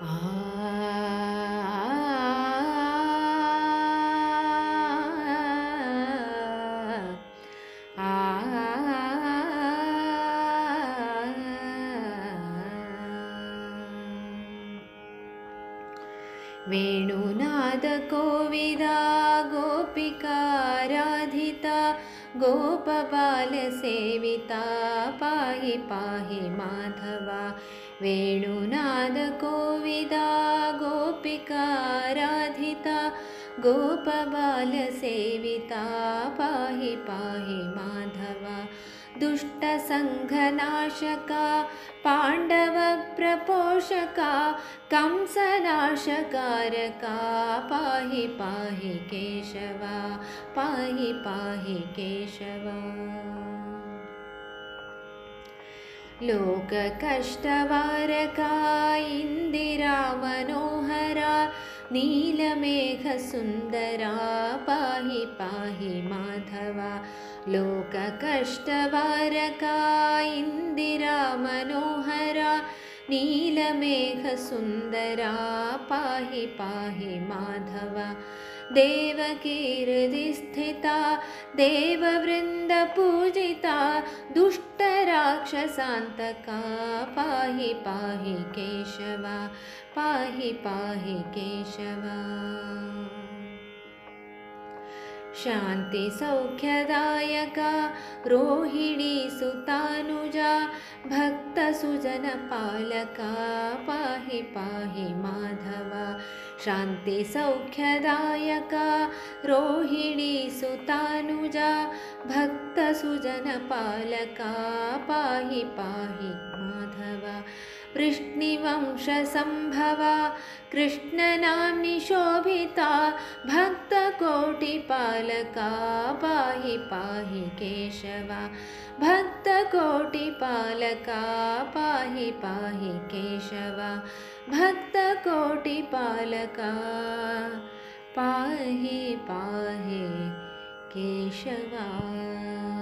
आ वेणुनाद कोविदा गोपिकाराधिता गोपबालसेविता पाहि पाहि माधवा। वेणुनाद कोविदा गोपिकाराधिता गोपबालसेविता पाहि पाहि माधवा। दुष्टसङ्घनाशका पाण्डवप्रपोषका कंसनाशकारका पाहि पाहि केशवा पाहि पाहि केशवा। लोककष्टवारका इन्दिरा मनोहरा नीलमेघसुन्दरा पाहि पाहि माधवा। लोककष्टवारका इन्दिरा मनोहरा नीलमेघसुन्दरा पाहि पाहि माधवा। देवकीहृदिस्थिता देववृन्दपूजिता दुष्टराक्षसान्तका पाहि पाहि केशवा पाहि पाहि केशवा। शान्तिसौख्यदायका रोहिणी सुतानुजा भक्तसुजनपालका पाहि पाहि माधवा। शान्तिसौख्यदायका रोहिणी सुतानुजा भक्तसुजनपालका पाहि पाहि माधवा। वृष्णिवंशसम्भवा कृष्णनाम्नि शोभिता भक्तकोटिपालका पाहि पाहि केशवा। भक्तकोटिपालका पाहि पाहि केशवा। भक्तकोटिपालका पाहि पाहि केशवा।